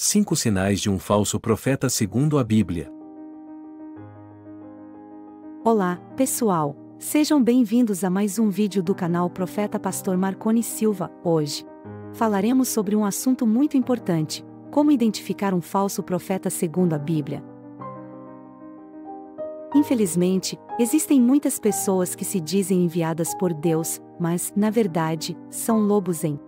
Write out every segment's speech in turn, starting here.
5 sinais de um falso profeta segundo a Bíblia. Olá, pessoal! Sejam bem-vindos a mais um vídeo do canal Profeta Pastor Marconi Silva. Hoje falaremos sobre um assunto muito importante: como identificar um falso profeta segundo a Bíblia. Infelizmente, existem muitas pessoas que se dizem enviadas por Deus, mas, na verdade, são lobos em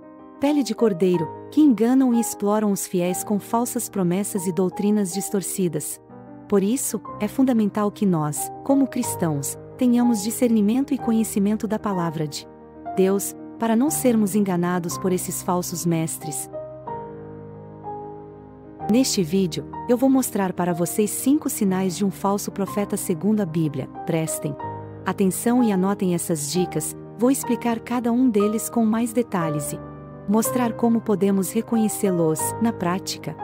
pele de cordeiro, que enganam e exploram os fiéis com falsas promessas e doutrinas distorcidas. Por isso, é fundamental que nós, como cristãos, tenhamos discernimento e conhecimento da palavra de Deus, para não sermos enganados por esses falsos mestres. Neste vídeo, eu vou mostrar para vocês 5 sinais de um falso profeta segundo a Bíblia. Prestem atenção e anotem essas dicas, vou explicar cada um deles com mais detalhes e mostrar como podemos reconhecê-los na prática.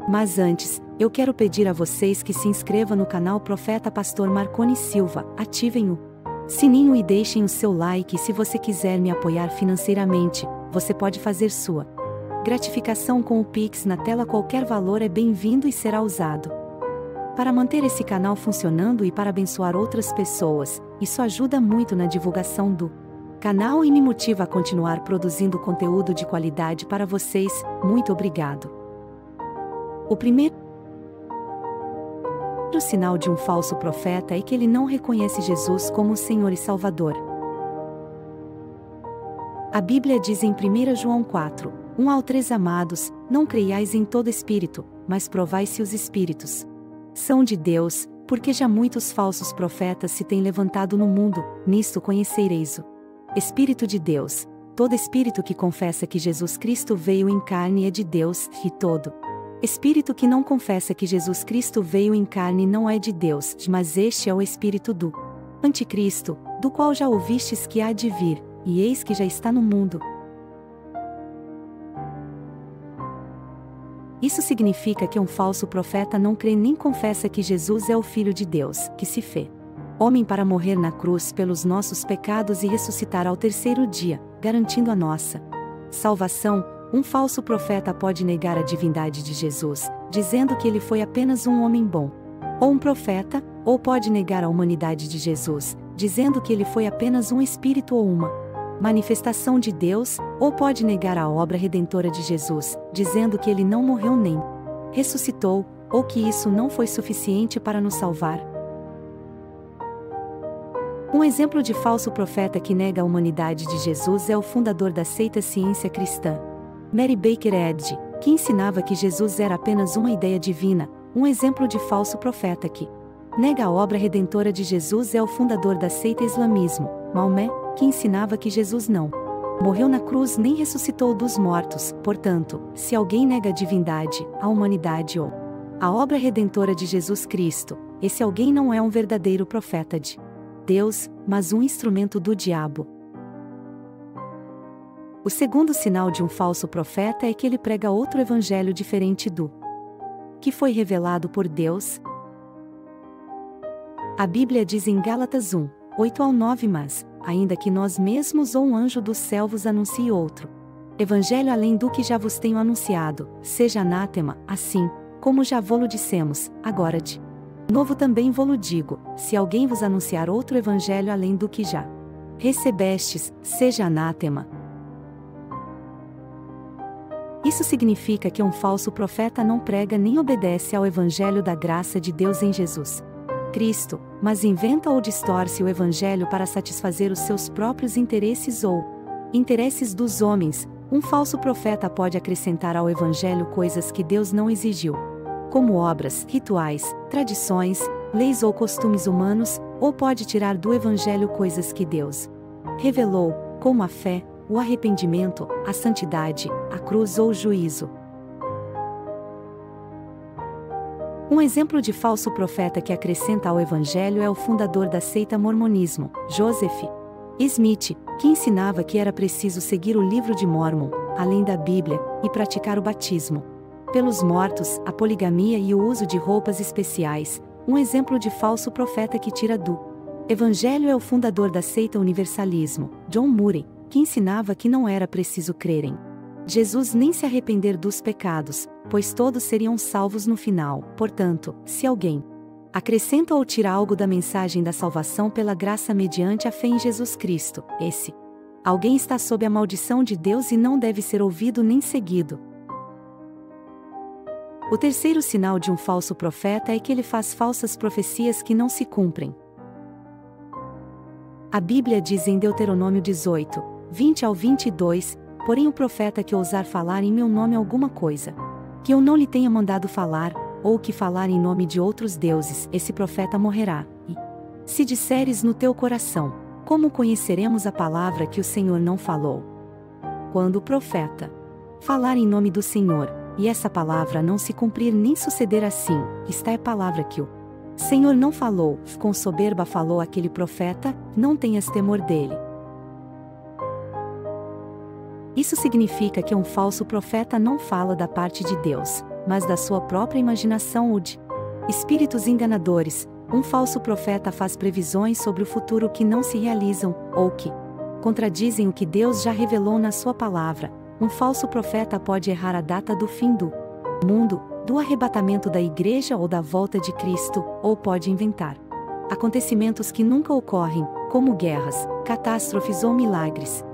Mas antes, eu quero pedir a vocês que se inscrevam no canal Profeta Pastor Marconi Silva, ativem o sininho e deixem o seu like, e se você quiser me apoiar financeiramente, você pode fazer sua gratificação com o Pix na tela. Qualquer valor é bem-vindo e será usado para manter esse canal funcionando e para abençoar outras pessoas. Isso ajuda muito na divulgação do canal e me motiva a continuar produzindo conteúdo de qualidade para vocês. Muito obrigado. O primeiro sinal de um falso profeta é que ele não reconhece Jesus como Senhor e Salvador. A Bíblia diz em 1 João 4, 1-3: Amados, não creiais em todo espírito, mas provai se os espíritos são de Deus, porque já muitos falsos profetas se têm levantado no mundo. Nisto conhecereis o Espírito de Deus. Todo espírito que confessa que Jesus Cristo veio em carne é de Deus, e todo espírito que não confessa que Jesus Cristo veio em carne não é de Deus, mas este é o espírito do Anticristo, do qual já ouvistes que há de vir, e eis que já está no mundo. Isso significa que um falso profeta não crê nem confessa que Jesus é o Filho de Deus, que se fez homem para morrer na cruz pelos nossos pecados e ressuscitar ao terceiro dia, garantindo a nossa salvação. Um falso profeta pode negar a divindade de Jesus, dizendo que ele foi apenas um homem bom, ou um profeta, ou pode negar a humanidade de Jesus, dizendo que ele foi apenas um espírito ou uma manifestação de Deus, ou pode negar a obra redentora de Jesus, dizendo que ele não morreu nem ressuscitou, ou que isso não foi suficiente para nos salvar. Um exemplo de falso profeta que nega a humanidade de Jesus é o fundador da seita Ciência Cristã, Mary Baker Eddy, que ensinava que Jesus era apenas uma ideia divina. Um exemplo de falso profeta que nega a obra redentora de Jesus é o fundador da seita Islamismo, Maomé, que ensinava que Jesus não morreu na cruz nem ressuscitou dos mortos. Portanto, se alguém nega a divindade, a humanidade ou a obra redentora de Jesus Cristo, esse alguém não é um verdadeiro profeta de Deus, mas um instrumento do diabo. O segundo sinal de um falso profeta é que ele prega outro evangelho diferente do que foi revelado por Deus. A Bíblia diz em Gálatas 1, 8-9: Mas, ainda que nós mesmos ou um anjo do céu vos anuncie outro evangelho além do que já vos tenho anunciado, seja anátema, assim, como já vô-lo dissemos, agora de novo também vô-lo digo: se alguém vos anunciar outro evangelho além do que já recebestes, seja anátema. Isso significa que um falso profeta não prega nem obedece ao evangelho da graça de Deus em Jesus Cristo, mas inventa ou distorce o evangelho para satisfazer os seus próprios interesses ou interesses dos homens. Um falso profeta pode acrescentar ao evangelho coisas que Deus não exigiu, como obras, rituais, tradições, leis ou costumes humanos, ou pode tirar do evangelho coisas que Deus revelou, como a fé, o arrependimento, a santidade, a cruz ou o juízo. Um exemplo de falso profeta que acrescenta ao evangelho é o fundador da seita Mormonismo, Joseph Smith, que ensinava que era preciso seguir o livro de Mórmon, além da Bíblia, e praticar o batismo pelos mortos, a poligamia e o uso de roupas especiais. Um exemplo de falso profeta que tira do evangelho é o fundador da seita Universalismo, John Murray, que ensinava que não era preciso crer em Jesus nem se arrepender dos pecados, pois todos seriam salvos no final. Portanto, se alguém acrescenta ou tira algo da mensagem da salvação pela graça mediante a fé em Jesus Cristo, esse alguém está sob a maldição de Deus e não deve ser ouvido nem seguido. O terceiro sinal de um falso profeta é que ele faz falsas profecias que não se cumprem. A Bíblia diz em Deuteronômio 18, 20 ao 22, porém o profeta que ousar falar em meu nome alguma coisa que eu não lhe tenha mandado falar, ou que falar em nome de outros deuses, esse profeta morrerá. E se disseres no teu coração, como conheceremos a palavra que o Senhor não falou? Quando o profeta falar em nome do Senhor, e essa palavra não se cumprir nem suceder assim, esta é a palavra que o Senhor não falou, com soberba falou aquele profeta, não tenhas temor dele. Isso significa que um falso profeta não fala da parte de Deus, mas da sua própria imaginação ou de espíritos enganadores. Um falso profeta faz previsões sobre o futuro que não se realizam, ou que contradizem o que Deus já revelou na sua palavra. Um falso profeta pode errar a data do fim do mundo, do arrebatamento da igreja ou da volta de Cristo, ou pode inventar acontecimentos que nunca ocorrem, como guerras, catástrofes ou milagres.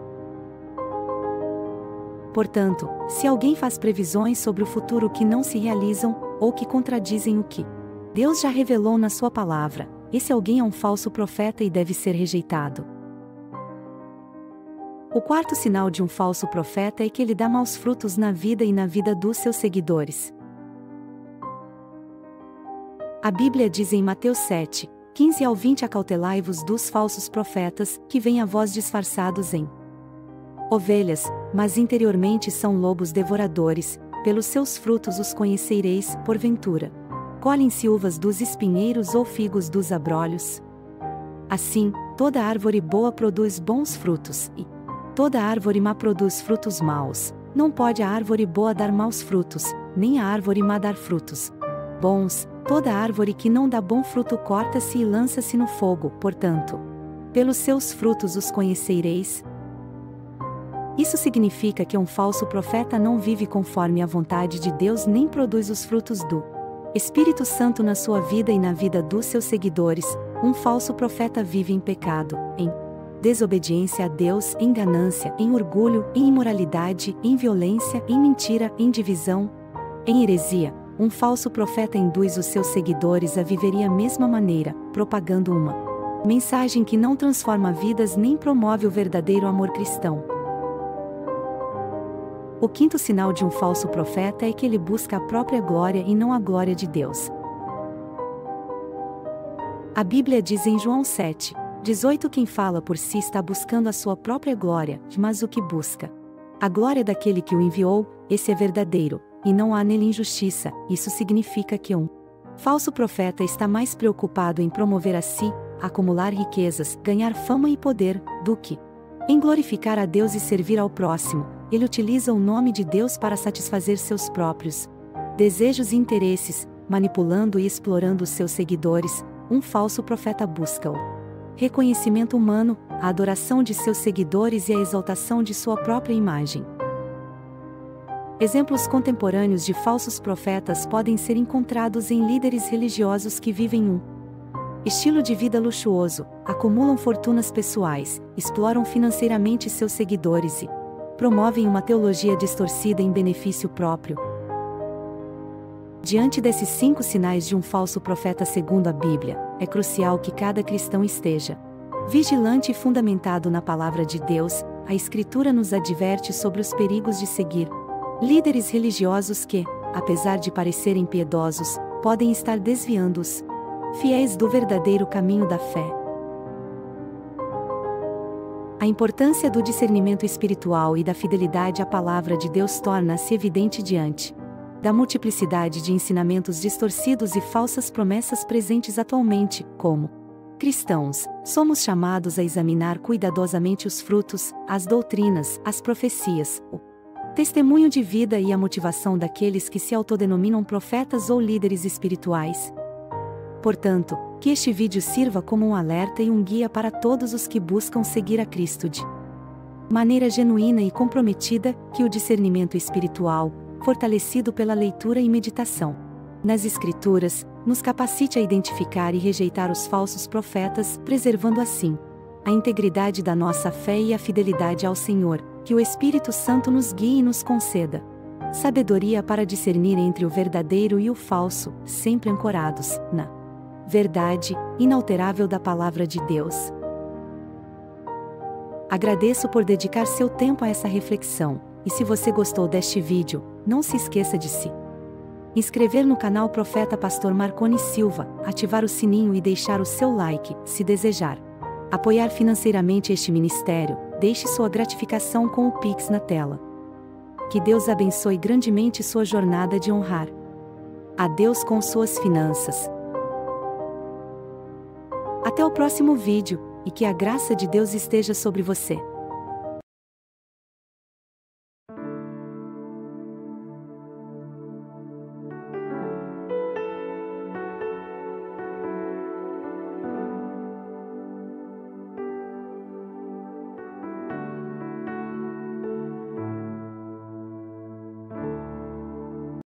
Portanto, se alguém faz previsões sobre o futuro que não se realizam, ou que contradizem o que Deus já revelou na sua palavra, esse alguém é um falso profeta e deve ser rejeitado. O quarto sinal de um falso profeta é que ele dá maus frutos na vida e na vida dos seus seguidores. A Bíblia diz em Mateus 7, 15 ao 20: acautelai-vos dos falsos profetas, que vêm a vós disfarçados em ovelhas, mas interiormente são lobos devoradores. Pelos seus frutos os conhecereis. Porventura colhem-se uvas dos espinheiros ou figos dos abrolhos? Assim, toda árvore boa produz bons frutos, e toda árvore má produz frutos maus. Não pode a árvore boa dar maus frutos, nem a árvore má dar frutos bons. Toda árvore que não dá bom fruto corta-se e lança-se no fogo. Portanto, pelos seus frutos os conhecereis. Isso significa que um falso profeta não vive conforme a vontade de Deus nem produz os frutos do Espírito Santo na sua vida e na vida dos seus seguidores. Um falso profeta vive em pecado, em desobediência a Deus, em ganância, em orgulho, em imoralidade, em violência, em mentira, em divisão, em heresia. Um falso profeta induz os seus seguidores a viverem a mesma maneira, propagando uma mensagem que não transforma vidas nem promove o verdadeiro amor cristão. O quinto sinal de um falso profeta é que ele busca a própria glória e não a glória de Deus. A Bíblia diz em João 7, 18: quem fala por si está buscando a sua própria glória, mas o que busca a glória daquele que o enviou, esse é verdadeiro, e não há nele injustiça. Isso significa que um falso profeta está mais preocupado em promover a si, acumular riquezas, ganhar fama e poder, do que em glorificar a Deus e servir ao próximo. Ele utiliza o nome de Deus para satisfazer seus próprios desejos e interesses, manipulando e explorando os seus seguidores. Um falso profeta busca o reconhecimento humano, a adoração de seus seguidores e a exaltação de sua própria imagem. Exemplos contemporâneos de falsos profetas podem ser encontrados em líderes religiosos que vivem um estilo de vida luxuoso, acumulam fortunas pessoais, exploram financeiramente seus seguidores e promovem uma teologia distorcida em benefício próprio. Diante desses 5 sinais de um falso profeta segundo a Bíblia, é crucial que cada cristão esteja vigilante e fundamentado na palavra de Deus. A Escritura nos adverte sobre os perigos de seguir líderes religiosos que, apesar de parecerem piedosos, podem estar desviando os fiéis do verdadeiro caminho da fé. A importância do discernimento espiritual e da fidelidade à palavra de Deus torna-se evidente diante da multiplicidade de ensinamentos distorcidos e falsas promessas presentes atualmente. Como cristãos, somos chamados a examinar cuidadosamente os frutos, as doutrinas, as profecias, o testemunho de vida e a motivação daqueles que se autodenominam profetas ou líderes espirituais. Portanto, que este vídeo sirva como um alerta e um guia para todos os que buscam seguir a Cristo de Maneira genuína e comprometida que o discernimento espiritual, fortalecido pela leitura e meditação nas Escrituras, nos capacite a identificar e rejeitar os falsos profetas, preservando assim a integridade da nossa fé e a fidelidade ao Senhor. Que o Espírito Santo nos guie e nos conceda sabedoria para discernir entre o verdadeiro e o falso, sempre ancorados na verdade inalterável da Palavra de Deus. Agradeço por dedicar seu tempo a essa reflexão, e se você gostou deste vídeo, não se esqueça de se inscrever no canal Profeta Pastor Marconi Silva, ativar o sininho e deixar o seu like, se desejar apoiar financeiramente este ministério. Deixe sua gratificação com o Pix na tela. Que Deus abençoe grandemente sua jornada de honrar a Deus com suas finanças. Até o próximo vídeo, e que a graça de Deus esteja sobre você.